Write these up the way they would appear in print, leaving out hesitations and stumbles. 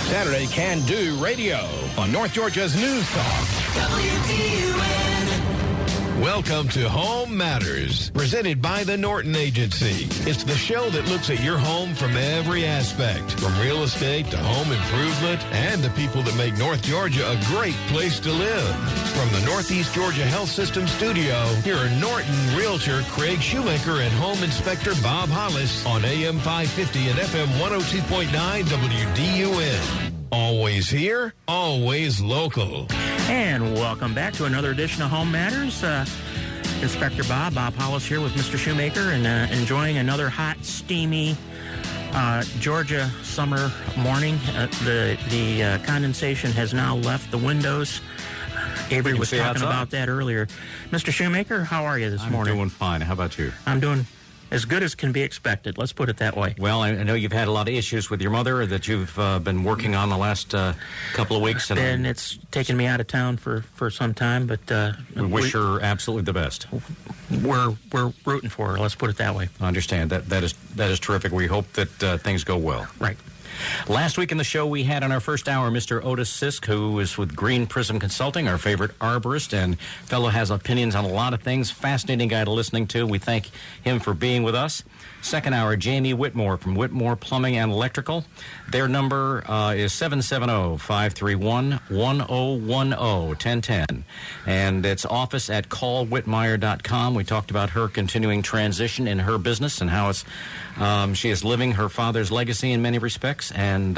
Saturday Can-Do Radio on North Georgia's News Talk. WDUN. Welcome to Home Matters, presented by the Norton Agency. It's the show that looks at your home from every aspect, from real estate to home improvement and the people that make North Georgia a great place to live. From the Northeast Georgia Health System studio, here are Norton Realtor Craig Shoemaker and Home Inspector Bob Hollis on AM 550 and FM 102.9 WDUN. Always here, always local. And welcome back to another edition of Home Matters. Inspector Bob Hollis here with Mr. Shoemaker, and enjoying another hot, steamy Georgia summer morning. The condensation has now left the windows. Avery was talking about that earlier. Mr. Shoemaker, how are you this morning? I'm doing fine. How about you? I'm doing as good as can be expected. Let's put it that way. Well, I know you've had a lot of issues with your mother that you've been working on the last couple of weeks. And it's taken me out of town for some time, but we wish her absolutely the best. We're rooting for her. Let's put it that way. I understand. That is terrific. We hope that things go well. Right. Last week in the show, we had on our first hour Mr. Otis Sisk, who is with Green Prism Consulting, our favorite arborist, and fellow has opinions on a lot of things. Fascinating guy to listening to. We thank him for being with us. Second hour, Jamie Whitmore from Whitmore Plumbing and Electrical. Their number is 770-531-1010, and it's office at callwhitmeyer.com. We talked about her continuing transition in her business and how it's she is living her father's legacy in many respects, and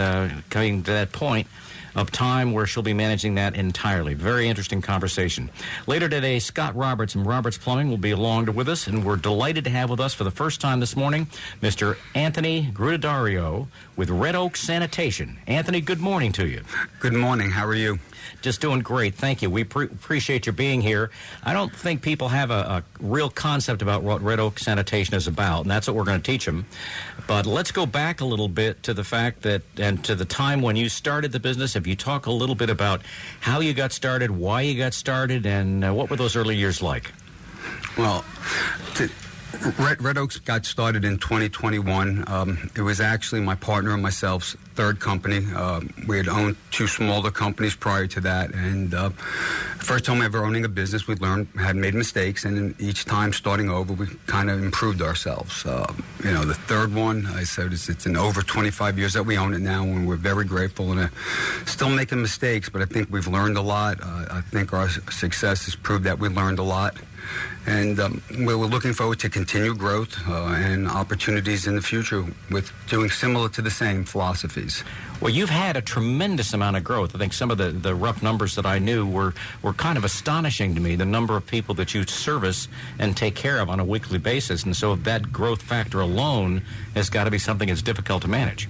coming to that point of time where she'll be managing that entirely. Very interesting conversation. Later today, Scott Roberts from Roberts Plumbing will be along with us, and we're delighted to have with us for the first time this morning Mr. Anthony Grutadaurio with Red Oak Sanitation. Anthony, good morning to you. Good morning. How are you? Just doing great. Thank you. We appreciate you being here. I don't think people have a real concept about what Red Oak Sanitation is about, and that's what we're going to teach them. But let's go back a little bit to the fact that, and to the time when you started the business. If you talk a little bit about how you got started, why you got started, and what were those early years like? Well, Red Oaks got started in 2021. It was actually my partner and myself's third company. We had owned two smaller companies prior to that, and first time ever owning a business, we had made mistakes, and each time starting over, we kind of improved ourselves. The third one, I said, it's in over 25 years that we own it now, and we're very grateful, and still making mistakes, but I think we've learned a lot. I think our success has proved that we learned a lot. And we're looking forward to continued growth and opportunities in the future with doing similar to the same philosophies. Well, you've had a tremendous amount of growth. I think some of the rough numbers that I knew were kind of astonishing to me, the number of people that you service and take care of on a weekly basis. And so that growth factor alone has got to be something that's difficult to manage.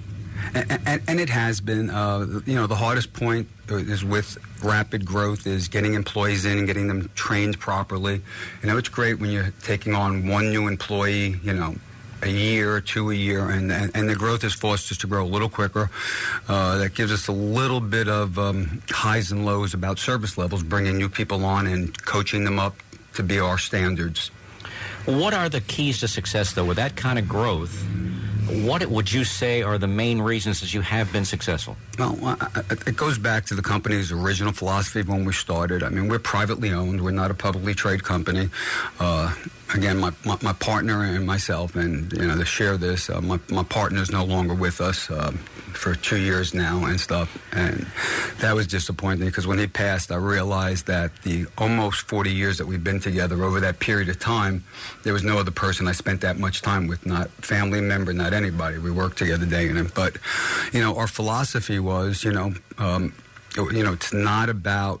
And it has been. The hardest point is with rapid growth is getting employees in and getting them trained properly. It's great when you're taking on one new employee, a year or two a year, and the growth has forced us to grow a little quicker. That gives us a little bit of highs and lows about service levels, bringing new people on and coaching them up to be our standards. What are the keys to success, though, with that kind of growth? What would you say are the main reasons that you have been successful? Well, it goes back to the company's original philosophy when we started. I mean, we're privately owned. We're not a publicly traded company. Again, my partner and myself, and, to share this, my partner's no longer with us for 2 years now and stuff. And that was disappointing because when he passed, I realized that the almost 40 years that we've been together, over that period of time, there was no other person I spent that much time with, not family member, not anybody. We worked together day in and but, our philosophy was, it's not about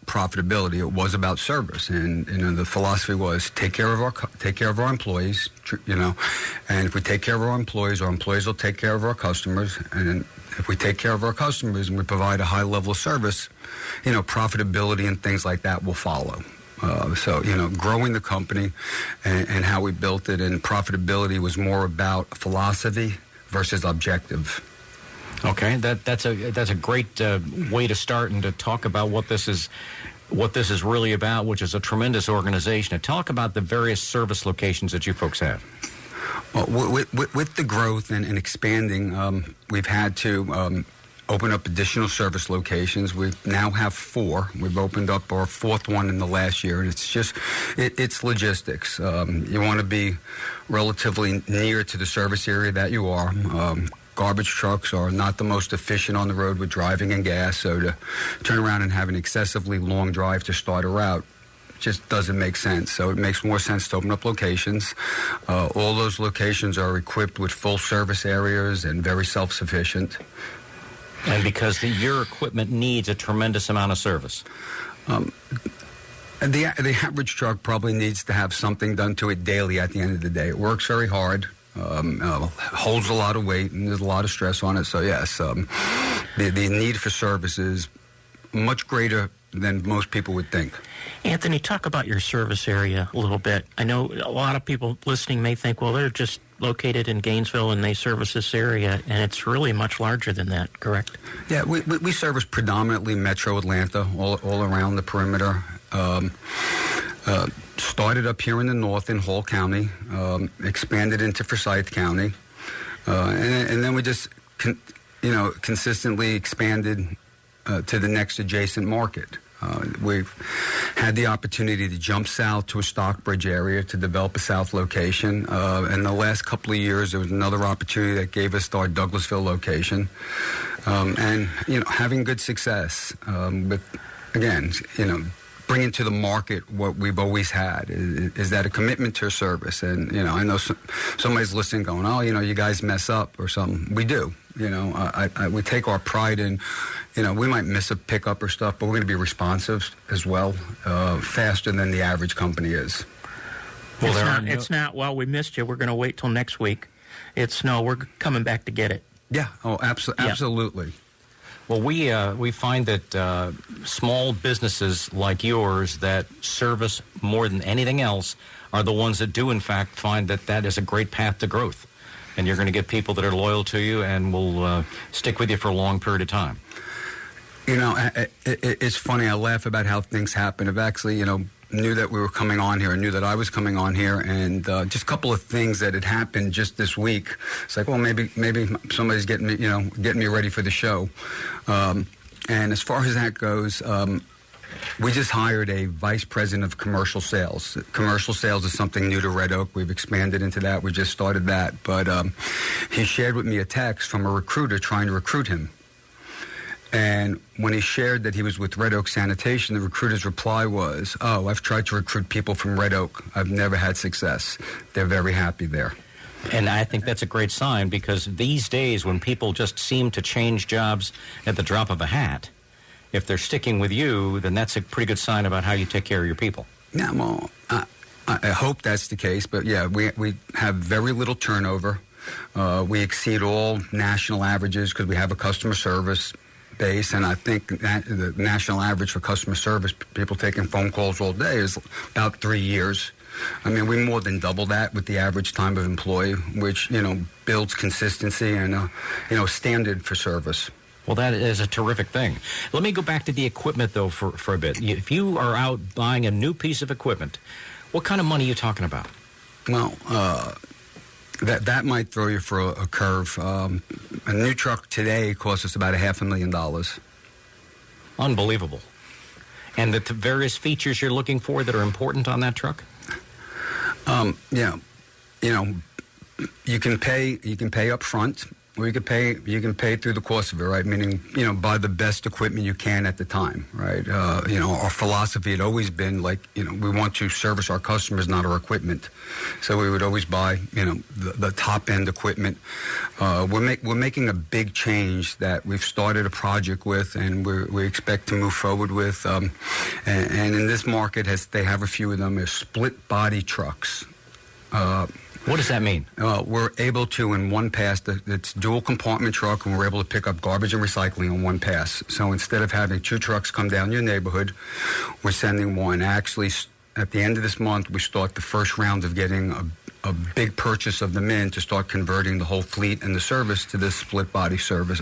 profitability. It was about service, and the philosophy was take care of our employees, and if we take care of our employees will take care of our customers, and if we take care of our customers and we provide a high level of service, profitability and things like that will follow. Growing the company and how we built it, and profitability was more about philosophy versus objective. Okay, that's a great way to start and to talk about what this is really about, which is a tremendous organization. And talk about the various service locations that you folks have. Well, with the growth and expanding, we've had to open up additional service locations. We now have 4. We've opened up our 4th one in the last year, and it's just, it's logistics. You want to be relatively near to the service area that you are. Garbage trucks are not the most efficient on the road with driving and gas, so to turn around and have an excessively long drive to start a route just doesn't make sense. So it makes more sense to open up locations. All those locations are equipped with full service areas and very self-sufficient. And because your equipment needs a tremendous amount of service. The average truck probably needs to have something done to it daily at the end of the day. It works very hard. Holds a lot of weight, and there's a lot of stress on it. So yes, the need for service is much greater than most people would think. Anthony, talk about your service area a little bit. I know a lot of people listening may think, well, they're just located in Gainesville and they service this area, and it's really much larger than that, correct? Yeah, we service predominantly Metro Atlanta, all around the perimeter. Started up here in the north in Hall County, expanded into Forsyth County, and then we just consistently expanded to the next adjacent market. We've had the opportunity to jump south to a Stockbridge area to develop a south location. In the last couple of years, there was another opportunity that gave us our Douglasville location, and having good success with, again, bringing to the market what we've always had is that a commitment to service. And I know somebody's listening going, oh, you guys mess up or something. We do. We take our pride in, we might miss a pickup or stuff, but we're going to be responsive as well, faster than the average company is. Well, it's not, well, we missed you, we're going to wait till next week. It's, no, we're coming back to get it. Yeah, absolutely. Well, we find that small businesses like yours that service more than anything else are the ones that do, in fact, find that is a great path to growth. And you're going to get people that are loyal to you and will stick with you for a long period of time. It's funny. I laugh about how things happen. I've actually, knew that we were coming on here and knew that I was coming on here, and just a couple of things that had happened just this week. It's like, well, maybe somebody's getting me ready for the show. And as far as that goes, we just hired a vice president of commercial sales. Commercial sales is something new to Red Oak. We've expanded into that. We just started that. But he shared with me a text from a recruiter trying to recruit him. And when he shared that he was with Red Oak Sanitation, the recruiter's reply was, oh, I've tried to recruit people from Red Oak. I've never had success. They're very happy there. And I think that's a great sign, because these days when people just seem to change jobs at the drop of a hat, if they're sticking with you, then that's a pretty good sign about how you take care of your people. Yeah, well, I hope that's the case. But, yeah, we have very little turnover. We exceed all national averages because we have a customer service base, and I think that the national average for customer service, people taking phone calls all day, is about 3 years. I mean, we more than double that with the average time of employee, which, builds consistency and, standard for service. Well, that is a terrific thing. Let me go back to the equipment, though, for a bit. If you are out buying a new piece of equipment, what kind of money are you talking about? Well, that might throw you for a curve. A new truck today costs us about $500,000. Unbelievable. And the various features you're looking for that are important on that truck? Yeah, you can pay up front, or you can pay through the course of it, right? Meaning, buy the best equipment you can at the time, right? Our philosophy had always been like, we want to service our customers, not our equipment. So we would always buy, the top end equipment. We're making a big change that we've started a project with, and we expect to move forward with. And in this market, they have a few of them, is split body trucks. What does that mean? We're able to, in one pass, it's dual compartment truck, and we're able to pick up garbage and recycling in one pass. So instead of having 2 trucks come down your neighborhood, we're sending one. Actually, at the end of this month, we start the first round of getting a big purchase of them in to start converting the whole fleet and the service to this split body service.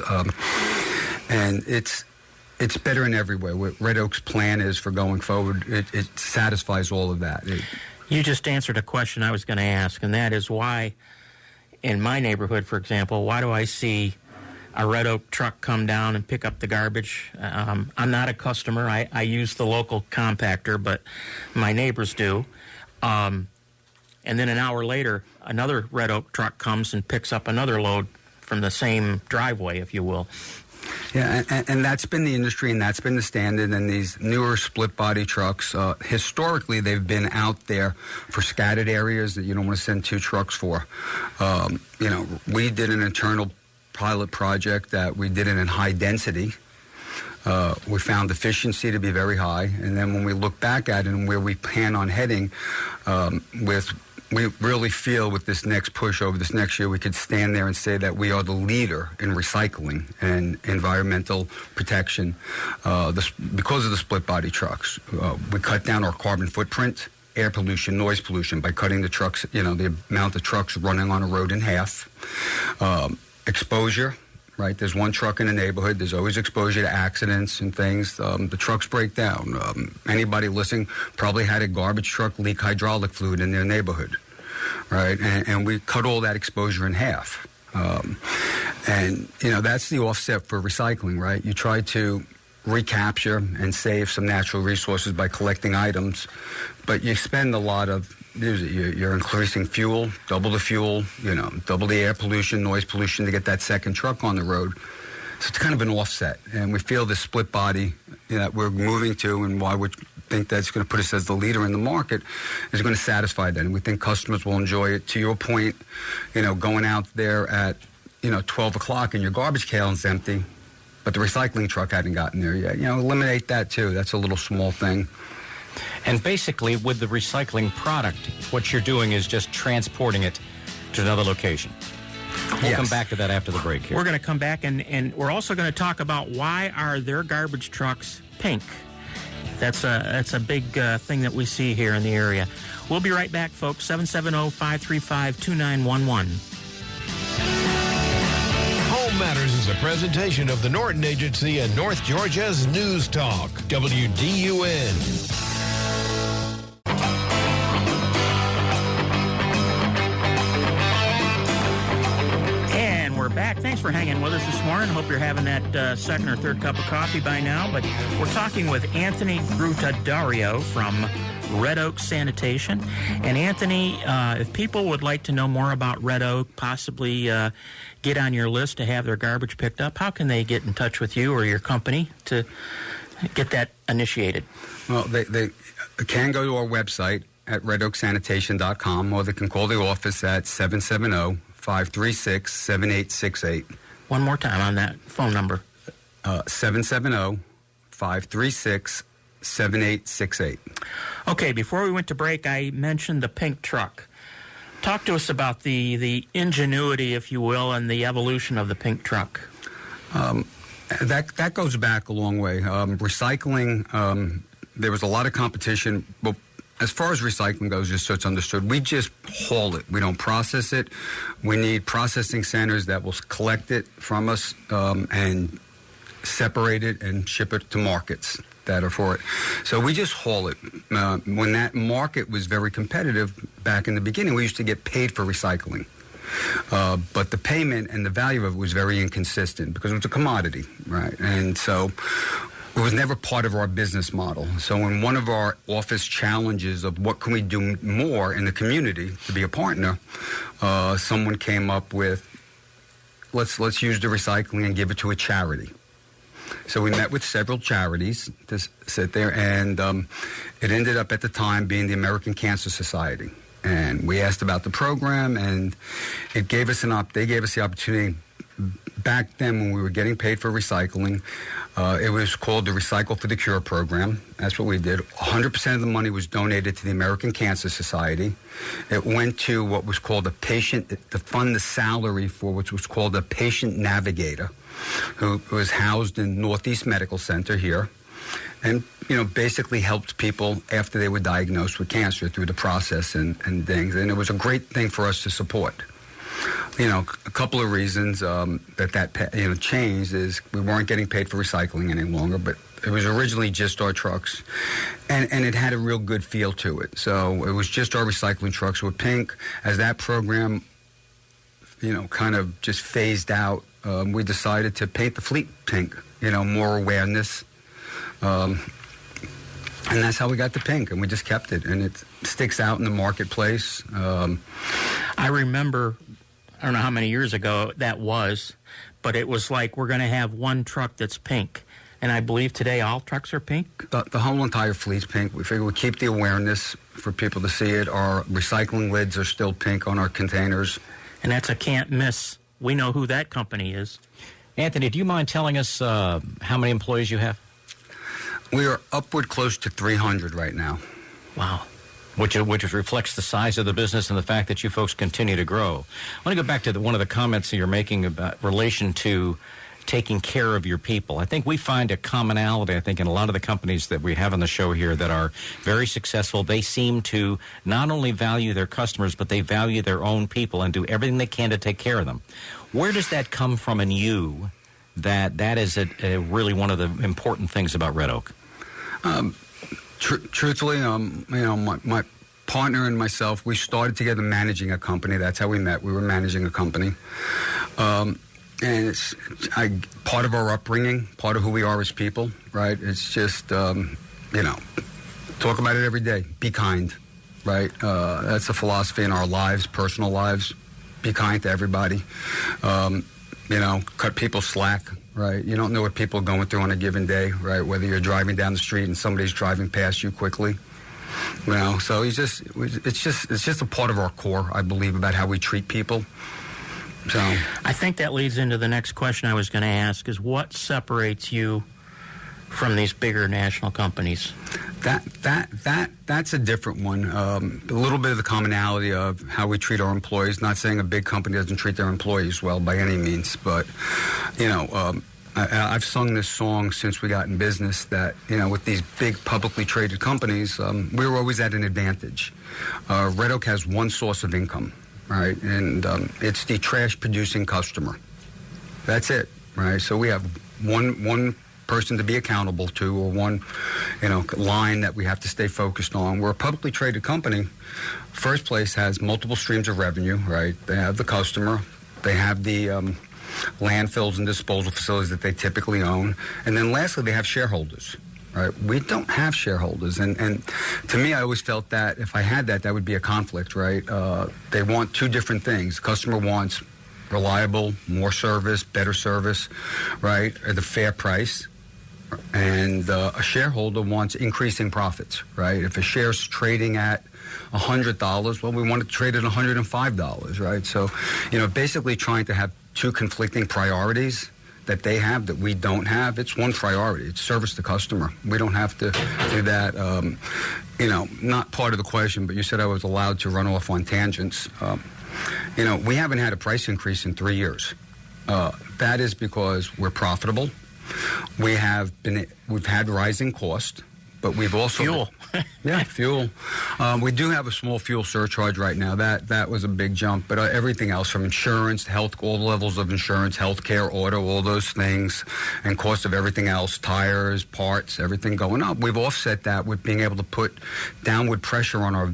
And it's better in every way. What Red Oak's plan is for going forward, it satisfies all of that. You just answered a question I was going to ask, and that is why, in my neighborhood, for example, why do I see a Red Oak truck come down and pick up the garbage. I'm not a customer. I use the local compactor, but my neighbors do. And then an hour later, another Red Oak truck comes and picks up another load from the same driveway, if you will. Yeah, and that's been the industry, and that's been the standard. And these newer split-body trucks, historically, they've been out there for scattered areas that you don't want to send two trucks for. We did an internal pilot project that we did it in high density. We found efficiency to be very high, and then when we look back at it and where we plan on heading, we really feel with this next push over this next year, we could stand there and say that we are the leader in recycling and environmental protection because of the split body trucks. We cut down our carbon footprint, air pollution, noise pollution by cutting the trucks, the amount of trucks running on a road in half. Exposure, right? There's one truck in a neighborhood. There's always exposure to accidents and things. The trucks break down. Anybody listening probably had a garbage truck leak hydraulic fluid in their neighborhood, right? And we cut all that exposure in half. That's the offset for recycling, right? You try to recapture and save some natural resources by collecting items, but you spend a lot of you're increasing fuel, double the air pollution, noise pollution to get that second truck on the road. So it's kind of an offset. And we feel the split body that we're moving to and why we think that's going to put us as the leader in the market is going to satisfy that. And we think customers will enjoy it. To your point, going out there at, 12 o'clock and your garbage can is empty, but the recycling truck hadn't gotten there yet. Eliminate that too. That's a little small thing. And basically, with the recycling product, what you're doing is just transporting it to another location. We'll come back to that after the break here. We're going to come back, and we're also going to talk about why are their garbage trucks pink. That's a big thing that we see here in the area. We'll be right back, folks. 770-535-2911. Home Matters is a presentation of the Norton Agency and North Georgia's News Talk, WDUN. We're back. Thanks for hanging with us this morning. Hope you're having that second or third cup of coffee by now. But we're talking with Anthony Grutadaurio from Red Oak Sanitation. And Anthony, if people would like to know more about Red Oak, possibly get on your list to have their garbage picked up, how can they get in touch with you or your company to get that initiated? Well, they can go to our website at redoaksanitation.com, or they can call the office at 770-536-7868. One more time on that phone number. 770-536-7868. Okay, before we went to break, I mentioned the pink truck. Talk to us about the ingenuity, if you will, and the evolution of the pink truck. That goes back a long way. Recycling, there was a lot of competition. Well, as far as recycling goes, just so it's understood, we just haul it. We don't process it. We need processing centers that will collect it from us and separate it and ship it to markets that are for it. So we just haul it. When that market was very competitive back in the beginning, we used to get paid for recycling. But the payment and the value of it was very inconsistent because it was a commodity, right? And so it was never part of our business model. So in one of our office challenges of what can we do more in the community to be a partner, someone came up with, let's use the recycling and give it to a charity. So we met with several charities to sit there, and it ended up at the time being the American Cancer Society. And we asked about the program, and it gave us they gave us the opportunity. Back then, when we were getting paid for recycling, it was called the Recycle for the Cure program. That's what we did. 100% of the money was donated to the American Cancer Society. It went to what was called a patient, to fund the salary for which was called a patient navigator, who was housed in Northeast Medical Center here, and basically helped people after they were diagnosed with cancer through the process and things. And it was a great thing for us to support. A couple of reasons that changed is we weren't getting paid for recycling any longer, but it was originally just our trucks, and it had a real good feel to it. So it was just our recycling trucks with pink. As that program, kind of just phased out we decided to paint the fleet pink, more awareness. And that's how we got the pink, and we just kept it, and it sticks out in the marketplace. I remember, I don't know how many years ago that was, but it was like, we're going to have one truck that's pink. And I believe today all trucks are pink? The whole entire fleet's pink. We figure we keep the awareness for people to see it. Our recycling lids are still pink on our containers. And that's a can't miss. We know who that company is. Anthony, do you mind telling us how many employees you have? We are upward close to 300 right now. Wow. Which reflects the size of the business and the fact that you folks continue to grow. I want to go back to one of the comments that you're making about relation to taking care of your people. I think we find a commonality, in a lot of the companies that we have on the show here that are very successful. They seem to not only value their customers, but they value their own people and do everything they can to take care of them. Where does that come from in you, that is really one of the important things about Red Oak? Truthfully, my partner and myself, we started together managing a company. That's how we met. We were managing a company. And it's part of our upbringing, part of who we are as people, right? It's just, talk about it every day. Be kind, right? That's a philosophy in our lives, personal lives. Be kind to everybody. Cut people slack, right? You don't know what people are going through on a given day, right? Whether you're driving down the street and somebody's driving past you quickly. So it's just a part of our core, I believe, about how we treat people. So I think that leads into the next question I was going to ask, is what separates you from these bigger national companies? That's a different one. A little bit of the commonality of how we treat our employees. Not saying a big company doesn't treat their employees well by any means, but I've sung this song since we got in business that with these big publicly traded companies, we were always at an advantage. Red Oak has one source of income. Right, and it's the trash-producing customer. That's it, right? So we have one person to be accountable to, or one, line that we have to stay focused on. We're a publicly traded company. First place has multiple streams of revenue, right? They have the customer, they have the landfills and disposal facilities that they typically own, and then lastly, they have shareholders. Right, we don't have shareholders, and to me, I always felt that if I had that would be a conflict. Right, they want two different things. The customer wants reliable, more service, better service, right, at a fair price, and a shareholder wants increasing profits. Right, if a share's trading at $100, well, we want to trade at $105. Right, so basically trying to have two conflicting priorities that they have that we don't have. It's one priority. It's service to customer. We don't have to do that. Not part of the question, but you said I was allowed to run off on tangents. We haven't had a price increase in 3 years. That is because we're profitable. We've had rising cost, but we've also fuel. Fuel. We do have a small fuel surcharge right now. That was a big jump, but everything else from insurance, health, all levels of insurance, healthcare, auto, all those things, and cost of everything else, tires, parts, everything going up. We've offset that with being able to put downward pressure on our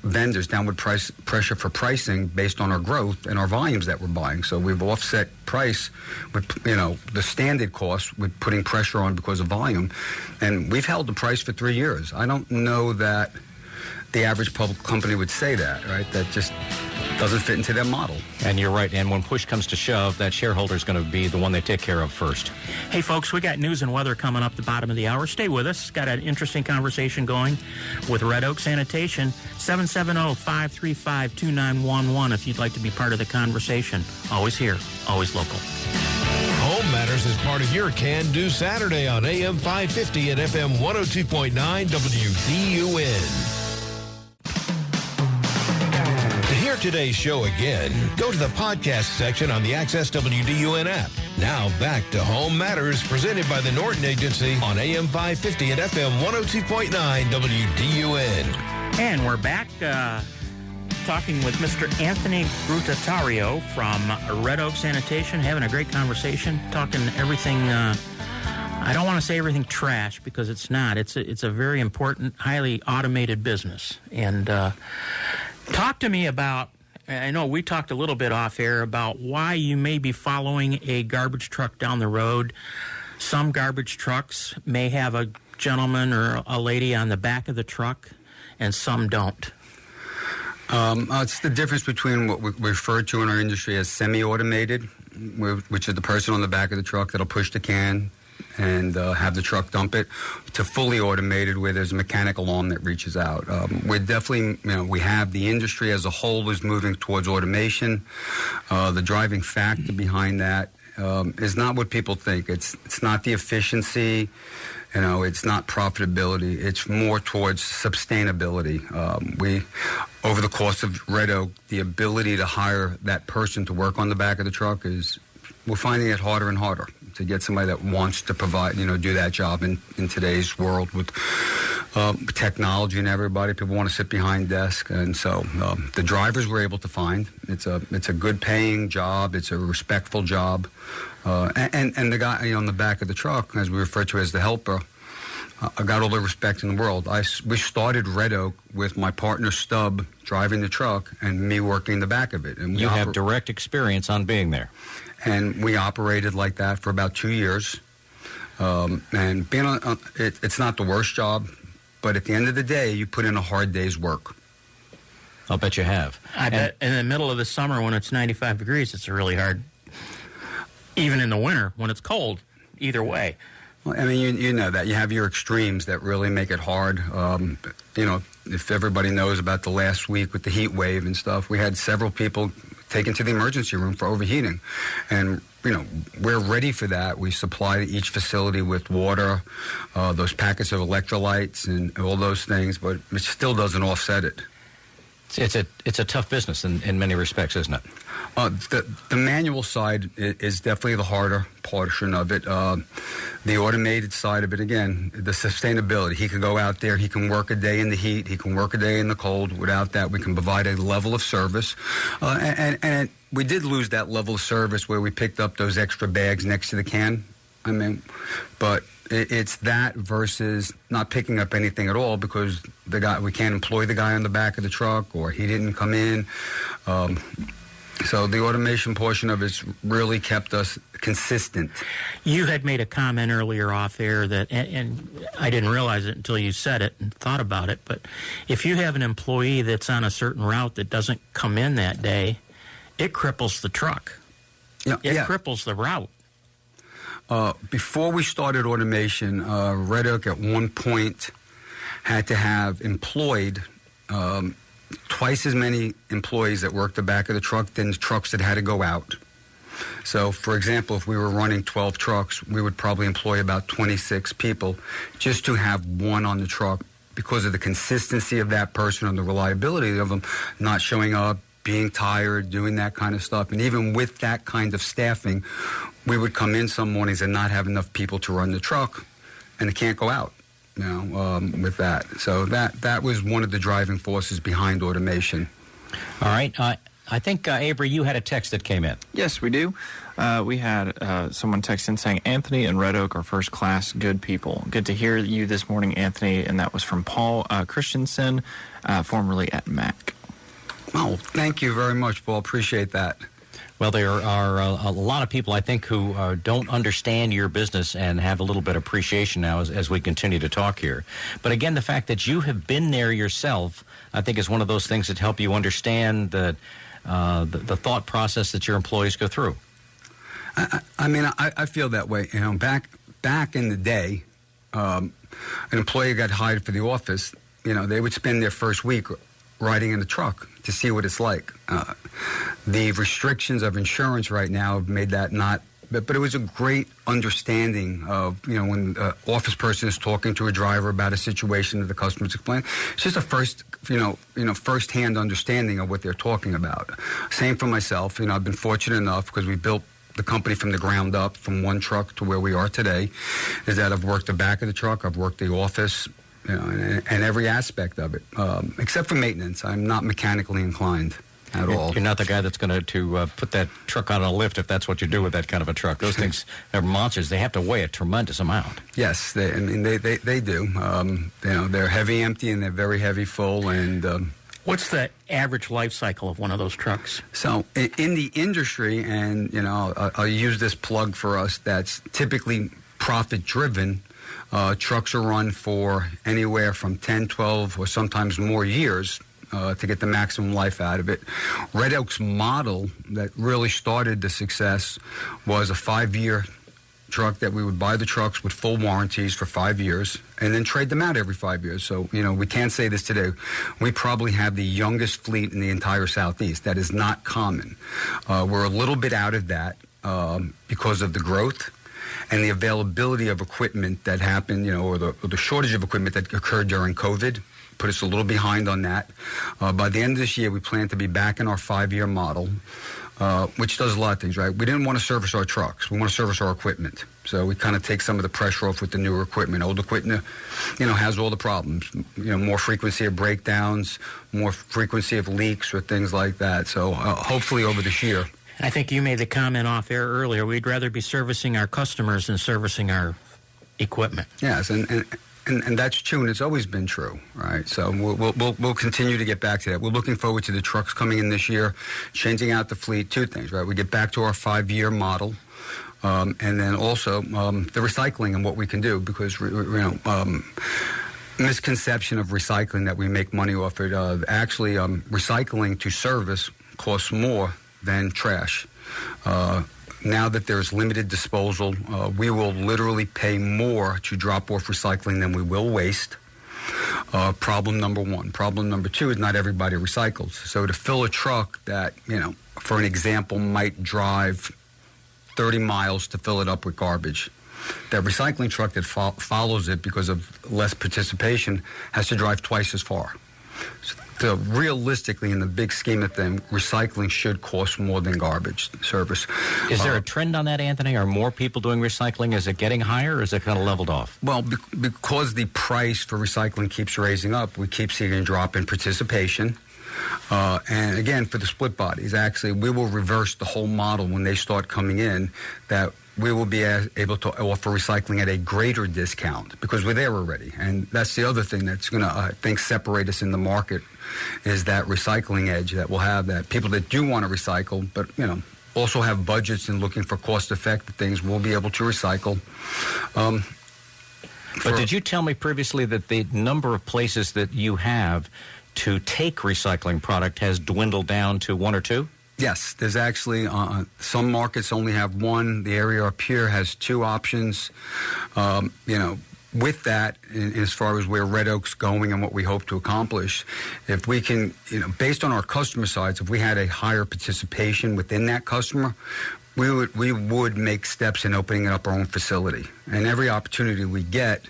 vendors, downward pressure for pricing based on our growth and our volumes that we're buying. So we've offset price with, the standard cost with putting pressure on because of volume. And we've held the price for 3 years. I don't know that the average public company would say that, right? That just doesn't fit into their model. And you're right. And when push comes to shove, that shareholder is going to be the one they take care of first. Hey, folks, we got news and weather coming up the bottom of the hour. Stay with us. Got an interesting conversation going with Red Oak Sanitation. 770-535-2911 if you'd like to be part of the conversation. Always here, always local. Home Matters is part of your Can Do Saturday on AM 550 and FM 102.9 WDUN. To hear today's show again, go to the podcast section on the Access WDUN app. Now back to Home Matters, presented by the Norton Agency on AM 550 and FM 102.9 WDUN. And we're back talking with Mr. Anthony Grutadaurio from Red Oak Sanitation, having a great conversation, talking everything. I don't want to say everything trash because it's not. It's a very important, highly automated business. And talk to me about, I know we talked a little bit off air about why you may be following a garbage truck down the road. Some garbage trucks may have a gentleman or a lady on the back of the truck, and some don't. It's the difference between what we refer to in our industry as semi-automated, which is the person on the back of the truck that'll push the can and have the truck dump it, to fully automated where there's a mechanical arm that reaches out. We're definitely, we have the industry as a whole is moving towards automation. The driving factor behind that is not what people think. It's not the efficiency. It's not profitability. It's more towards sustainability. Over the course of Red Oak, the ability to hire that person to work on the back of the truck we're finding it harder and harder to get somebody that wants to provide, do that job in today's world with technology and everybody. People want to sit behind desks, and so the drivers we're able to find. It's a good paying job. It's a respectful job, and the guy on the back of the truck, as we refer to as the helper, I got all the respect in the world. We started Red Oak with my partner Stubb driving the truck and me working the back of it. And you have direct experience on being there. And we operated like that for about 2 years. And being it's not the worst job, but at the end of the day, you put in a hard day's work. I'll bet you have. I bet in the middle of the summer when it's 95 degrees, it's really hard. Even in the winter when it's cold, either way. Well, I mean, you know that. You have your extremes that really make it hard. If everybody knows about the last week with the heat wave and stuff, we had several people taken to the emergency room for overheating. And, we're ready for that. We supply each facility with water, those packets of electrolytes and all those things, but it still doesn't offset it. It's a tough business in many respects, isn't it? The manual side is definitely the harder portion of it. The automated side of it, again, the sustainability. He can go out there, he can work a day in the heat, he can work a day in the cold. Without that, we can provide a level of service. And we did lose that level of service where we picked up those extra bags next to the can. But it's that versus not picking up anything at all because we can't employ the guy on the back of the truck or he didn't come in. So the automation portion of it's really kept us consistent. You had made a comment earlier off air that, and I didn't realize it until you said it and thought about it, but if you have an employee that's on a certain route that doesn't come in that day, it cripples the truck. It cripples the route. Before we started automation, Red Oak at one point had to have employed twice as many employees that worked the back of the truck than the trucks that had to go out. So, for example, if we were running 12 trucks, we would probably employ about 26 people just to have one on the truck because of the consistency of that person and the reliability of them not showing up, being tired, doing that kind of stuff. And even with that kind of staffing, we would come in some mornings and not have enough people to run the truck, and they can't go out. With that. So that was one of the driving forces behind automation. All right. I think, Avery, you had a text that came in. Yes, we do. We had someone text in saying, Anthony and Red Oak are first-class good people. Good to hear you this morning, Anthony, and that was from Paul Christensen, formerly at MAC. Oh, thank you very much, Paul. Appreciate that. Well, there are a lot of people, I think, who don't understand your business and have a little bit of appreciation now as we continue to talk here. But again, the fact that you have been there yourself, I think, is one of those things that help you understand the thought process that your employees go through. I feel that way. Back in the day, an employee got hired for the office. They would spend their first week riding in the truck to see what it's like. The restrictions of insurance right now have made that not, but it was a great understanding of, when an office person is talking to a driver about a situation that the customer's explaining. It's just a first-hand understanding of what they're talking about. Same for myself. I've been fortunate enough because we built the company from the ground up, from one truck to where we are today, is that I've worked the back of the truck, I've worked the office, and every aspect of it, except for maintenance. I'm not mechanically inclined at all. You're not the guy that's going to put that truck on a lift if that's what you do with that kind of a truck. Those things are monsters. They have to weigh a tremendous amount. Yes, they do. They're heavy empty and they're very heavy full, and What's the average life cycle of one of those trucks? So in the industry, and I'll use this plug for us, that's typically profit driven. Trucks are run for anywhere from 10, 12, or sometimes more years to get the maximum life out of it. Red Oak's model that really started the success was a 5-year truck that we would buy the trucks with full warranties for 5 years and then trade them out every 5 years. So, we can't say this today. We probably have the youngest fleet in the entire Southeast. That is not common. We're a little bit out of that because of the growth and the availability of equipment that happened, or the shortage of equipment that occurred during COVID. Put us a little behind on that. By the end of this year, we plan to be back in our 5-year model, which does a lot of things, right? We didn't want to service our trucks. We want to service our equipment. So we kind of take some of the pressure off with the newer equipment. Old equipment, has all the problems. More frequency of breakdowns, more frequency of leaks or things like that. So hopefully over this year. I think you made the comment off air earlier. We'd rather be servicing our customers than servicing our equipment. Yes, and that's true, and it's always been true, right? So we'll continue to get back to that. We're looking forward to the trucks coming in this year, changing out the fleet. 2 things, right? We get back to our 5-year model, and then also the recycling and what we can do, because misconception of recycling that we make money off it. Actually, recycling to service costs more than trash. Now that there's limited disposal, we will literally pay more to drop off recycling than we will waste. Problem number 1. Problem number 2 is not everybody recycles. So to fill a truck that, for an example, might drive 30 miles to fill it up with garbage, that recycling truck that follows it because of less participation has to drive twice as far. So realistically, in the big scheme of things, recycling should cost more than garbage service. Is there a trend on that, Anthony? Are more people doing recycling? Is it getting higher, or is it kind of leveled off? Well, because the price for recycling keeps raising up, we keep seeing a drop in participation. And again, for the split bodies, actually, we will reverse the whole model when they start coming in, that we will be able to offer recycling at a greater discount because we're there already. And that's the other thing that's going to, I think, separate us in the market, is that recycling edge that we'll have, that people that do want to recycle, but, also have budgets and looking for cost-effective things, will be able to recycle. But did you tell me previously that the number of places that you have to take recycling product has dwindled down to 1 or 2? Yes, there's actually some markets only have 1. The area up here has 2 options. With that, as far as where Red Oak's going and what we hope to accomplish, if we can, based on our customer sides, if we had a higher participation within that customer, we would make steps in opening up our own facility. And every opportunity we get,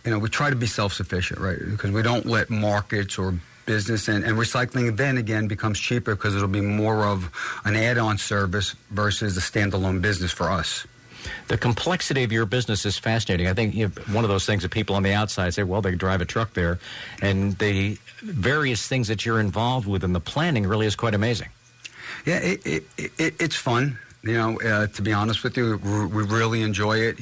we try to be self-sufficient, right? Because we don't let markets or business and recycling then again becomes cheaper because it'll be more of an add-on service versus a standalone business for us. The complexity of your business is fascinating. I think one of those things that people on the outside say, well, they drive a truck there, and the various things that you're involved with in the planning really is quite amazing. Yeah, it's fun. To be honest with you, we really enjoy it.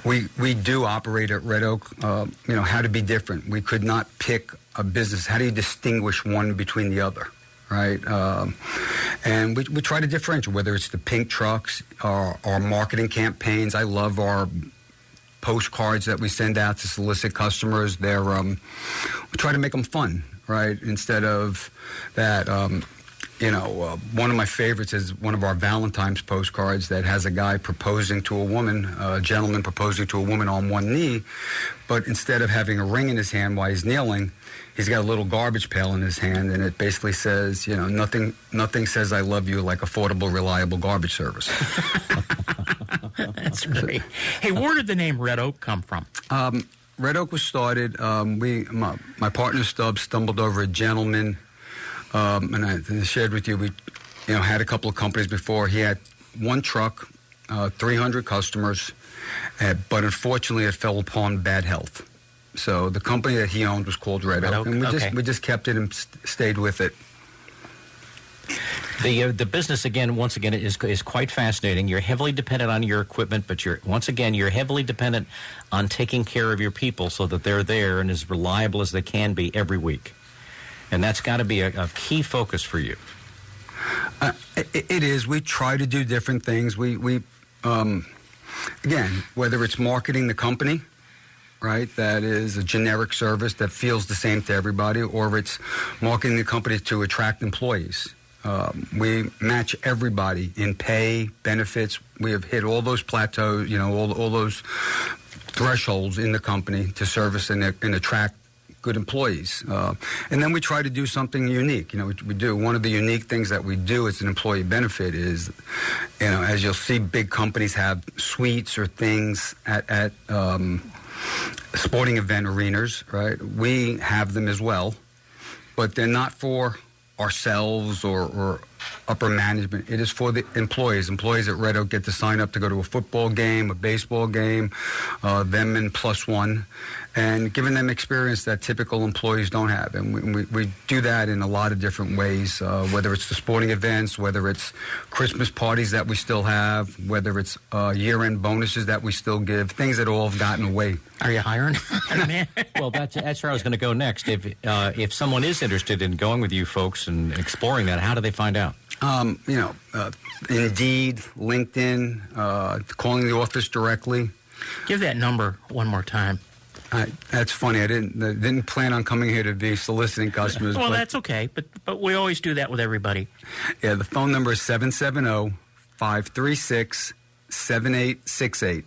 We do operate at Red Oak, how to be different. We could not pick a business. How do you distinguish one between the other, right? And we try to differentiate, whether it's the pink trucks, our marketing campaigns. I love our postcards that we send out to solicit customers. We try to make them fun, right? Instead of that... one of my favorites is one of our Valentine's postcards that has a guy proposing to a woman, a gentleman proposing to a woman on one knee, but instead of having a ring in his hand while he's kneeling, he's got a little garbage pail in his hand, and it basically says, nothing says I love you like affordable, reliable garbage service. That's great. Hey, where did the name Red Oak come from? Red Oak was started, my partner Stubbs stumbled over a gentleman. And I shared with you, we had a couple of companies before. He had 1 truck, 300 customers, but unfortunately it fell upon bad health. So the company that he owned was called Red Oak, and we just kept it and stayed with it. The business, once again, is quite fascinating. You're heavily dependent on your equipment, but you're heavily dependent on taking care of your people so that they're there and as reliable as they can be every week. And that's got to be a key focus for you. It is. We try to do different things. We again, whether it's marketing the company, right, that is a generic service that feels the same to everybody, or it's marketing the company to attract employees. We match everybody in pay, benefits. We have hit all those plateaus, all those thresholds in the company to service and attract good employees. And then we try to do something unique. We do. One of the unique things that we do as an employee benefit is, as you'll see, big companies have suites or things at sporting event arenas, right? We have them as well, but they're not for ourselves or upper management. It is for the employees. Employees at Red Oak get to sign up to go to a football game, a baseball game, them and plus one, and giving them experience that typical employees don't have. And we do that in a lot of different ways, whether it's the sporting events, whether it's Christmas parties that we still have, whether it's year-end bonuses that we still give, things that all have gotten away. Are you hiring? Well, that's where I was going to go next. If someone is interested in going with you folks and exploring that, how do they find out? Indeed, LinkedIn, calling the office directly. Give that number one more time. That's funny. I didn't plan on coming here to be soliciting customers. Well, that's okay, but we always do that with everybody. Yeah, the phone number is 770-536-7868.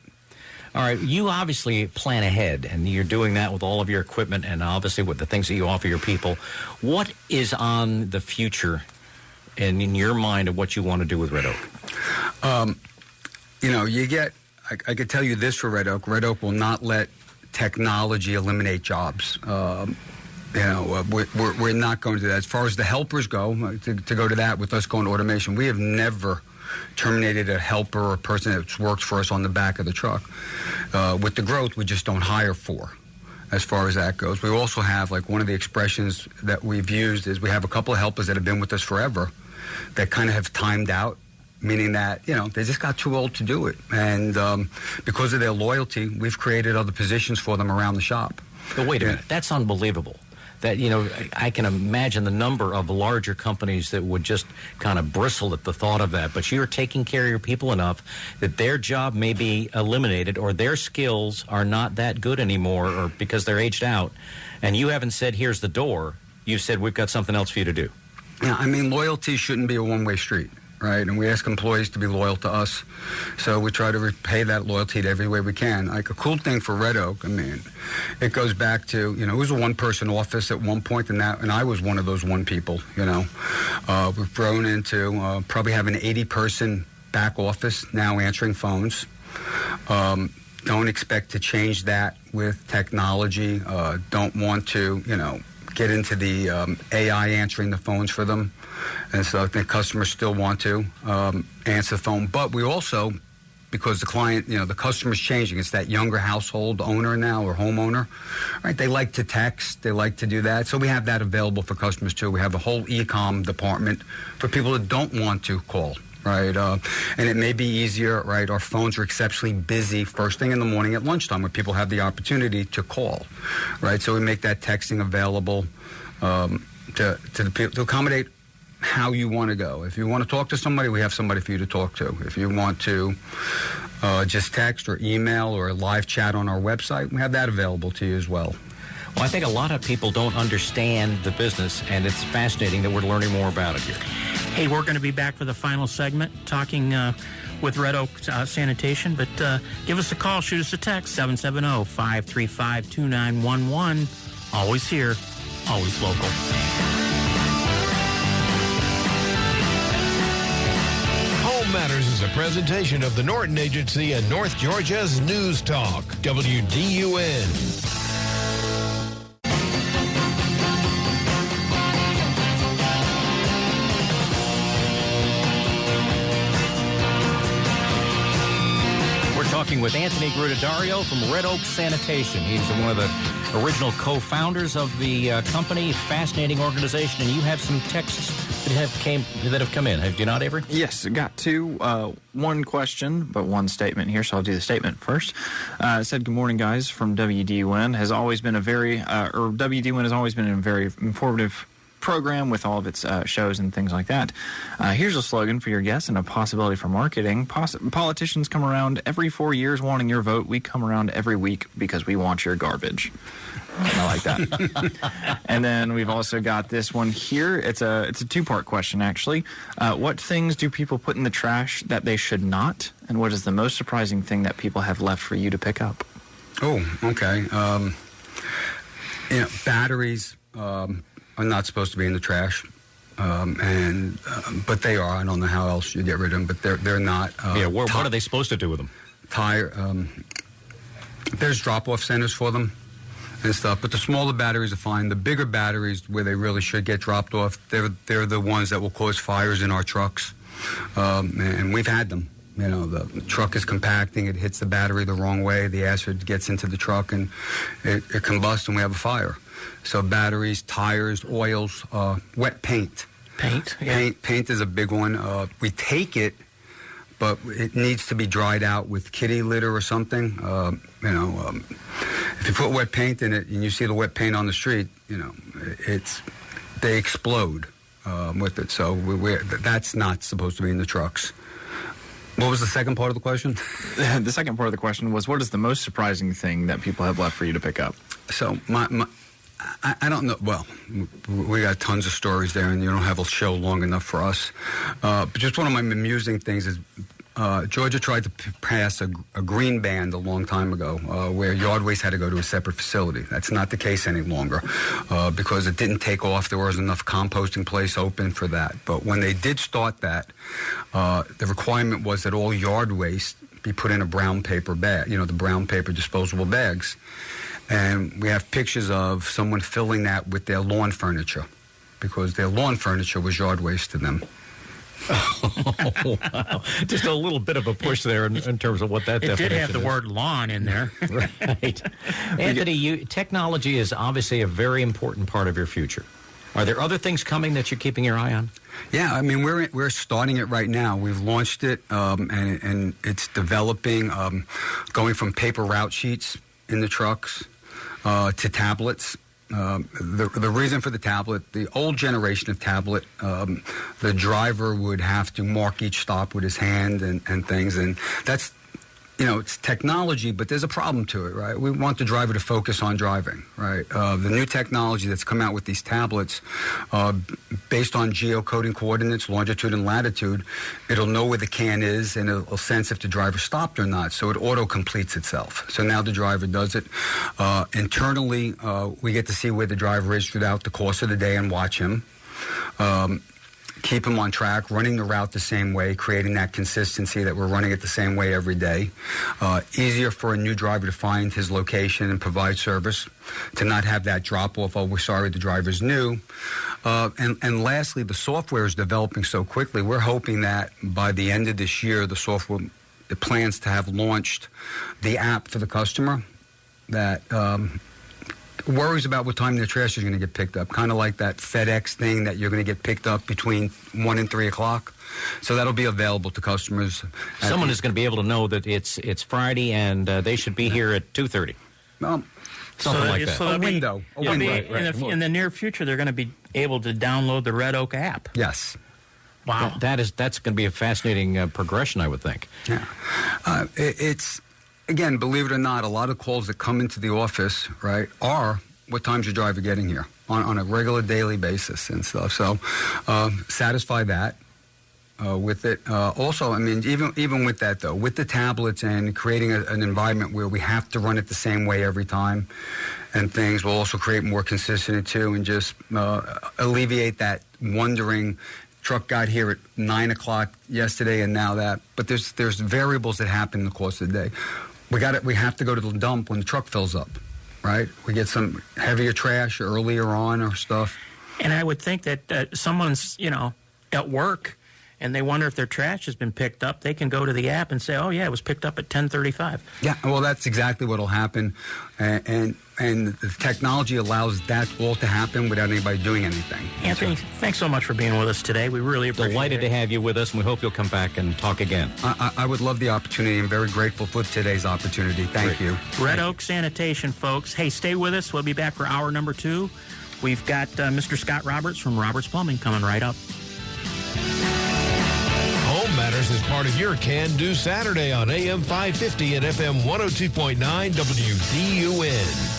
All right, you obviously plan ahead, and you're doing that with all of your equipment and obviously with the things that you offer your people. What is on the future and in your mind of what you want to do with Red Oak? I could tell you this for Red Oak. Red Oak will not let technology eliminate jobs. We're not going to do that. As far as the helpers go, to go to that with us going to automation, we have never terminated a helper or a person that's worked for us on the back of the truck. With the growth, we just don't hire for, as far as that goes. We also have, one of the expressions that we've used is we have a couple of helpers that have been with us forever that kind of have timed out, meaning that, they just got too old to do it. And because of their loyalty, we've created other positions for them around the shop. But wait a minute, that's unbelievable. That, I can imagine the number of larger companies that would just kind of bristle at the thought of that. But you're taking care of your people enough that their job may be eliminated or their skills are not that good anymore or because they're aged out. And you haven't said, here's the door. You've said, we've got something else for you to do. Yeah, loyalty shouldn't be a one-way street. Right, and we ask employees to be loyal to us, so we try to repay that loyalty every way we can. A cool thing for Red Oak, it goes back to, it was a one-person office at one point, and I was one of those one people. We've grown into probably have an 80-person back office now answering phones. Don't expect to change that with technology. Don't want to, get into the AI answering the phones for them. And so I think customers still want to answer the phone. But we also, because the client, the customer's changing. It's that younger household owner now or homeowner, right? They like to text. They like to do that. So we have that available for customers, too. We have a whole e-com department for people that don't want to call, right? And it may be easier, right? Our phones are exceptionally busy first thing in the morning at lunchtime where people have the opportunity to call, right? So we make that texting available to the people to accommodate how you want to go. If you want to talk to somebody, we have somebody for you to talk to. If you want to just text or email or live chat on our website, we have that available to you as well. Well, I think a lot of people don't understand the business, and it's fascinating that we're learning more about it here. Hey, we're going to be back for the final segment talking with Red Oak Sanitation, but give us a call, shoot us a text, 770-535-2911. Always here, always local. Matters is a presentation of the Norton Agency and North Georgia's News Talk, WDUN. We're talking with Anthony Grutadaurio from Red Oak Sanitation. He's one of the original co-founders of the company. Fascinating organization, and you have some texts that have come in. Have you not, Avery? Yes, got two. One question, but one statement here, so I'll do the statement first. It said, good morning, guys, from WDUN. WDUN has always been a very informative program with all of its shows and things like that. Here's a slogan for your guests and a possibility for marketing. Politicians come around every 4 years wanting your vote. We come around every week because we want your garbage. I like that. And then we've also got this one here. It's a two-part question, actually. What things do people put in the trash that they should not? And what is the most surprising thing that people have left for you to pick up? Oh, okay. Batteries are not supposed to be in the trash, but they are. I don't know how else you get rid of them, but they're not. What are they supposed to do with them? There's drop-off centers for them and stuff, but the smaller batteries are fine. The bigger batteries, where they really should get dropped off, they're the ones that will cause fires in our trucks, and we've had them. The truck is compacting, it hits the battery the wrong way, the acid gets into the truck, and it combusts, and we have a fire. So batteries, tires, oils, wet paint. Paint, yeah. Paint is a big one. We take it, but it needs to be dried out with kitty litter or something. If you put wet paint in it and you see the wet paint on the street, they explode with it. So that's not supposed to be in the trucks. What was the second part of the question? The second part of the question was, what is the most surprising thing that people have left for you to pick up? So I don't know. Well, we got tons of stories there, and you don't have a show long enough for us. But just one of my amusing things is Georgia tried to pass a green ban a long time ago where yard waste had to go to a separate facility. That's not the case any longer because it didn't take off. There wasn't enough composting place open for that. But when they did start that, the requirement was that all yard waste be put in a brown paper bag, the brown paper disposable bags. And we have pictures of someone filling that with their lawn furniture because their lawn furniture was yard waste to them. Oh, wow. Just a little bit of a push there in terms of what that definition is. It did have the word lawn in there. Right. Anthony, technology is obviously a very important part of your future. Are there other things coming that you're keeping your eye on? Yeah, I mean, we're starting it right now. We've launched it, and it's developing, going from paper route sheets in the trucks to tablets. The reason for the tablet, the old generation of tablet, the driver would have to mark each stop with his hand and things, and that's, it's technology, but there's a problem to it, right? We want the driver to focus on driving, right? The new technology that's come out with these tablets, based on geocoding coordinates, longitude and latitude, it'll know where the can is, and it'll sense if the driver stopped or not. So it auto-completes itself. So now the driver does it. Internally, we get to see where the driver is throughout the course of the day and watch him. Keep him on track, running the route the same way, creating that consistency that we're running it the same way every day. Easier for a new driver to find his location and provide service, to not have that drop-off, oh, we're sorry, the driver's new. And lastly, the software is developing so quickly. We're hoping that by the end of this year, the software, it plans to have launched the app for the customer that worries about what time their trash is going to get picked up, kind of like that FedEx thing that you're going to get picked up between 1 and 3 o'clock. So that'll be available to customers. Someone is going to be able to know that it's Friday and they should be here at 2:30. Something like that. So a window. In the near future, they're going to be able to download the Red Oak app. Yes. Wow. That's going to be a fascinating progression, I would think. Yeah. It's... Again, believe it or not, a lot of calls that come into the office, right, are what time's your driver getting here on a regular daily basis and stuff. So satisfy that with it. Also, I mean, even with that, though, with the tablets and creating an environment where we have to run it the same way every time and things, will also create more consistency, too, and just alleviate that wondering, truck got here at 9 o'clock yesterday and now that. But there's variables that happen in the course of the day. We have to go to the dump when the truck fills up, right? We get some heavier trash earlier on or stuff. And I would think that someone's, at work and they wonder if their trash has been picked up. They can go to the app and say, oh, yeah, it was picked up at 10:35. Yeah, well, that's exactly what will happen. And the technology allows that all to happen without anybody doing anything. Anthony, thanks so much for being with us today. We really appreciate it. Delighted to have you with us, and we hope you'll come back and talk again. I would love the opportunity. I'm very grateful for today's opportunity. Thank you. Red Oak Sanitation, folks. Hey, stay with us. We'll be back for hour number 2. We've got Mr. Scott Roberts from Roberts Plumbing coming right up. Home Matters is part of your Can Do Saturday on AM 550 and FM 102.9 WDUN.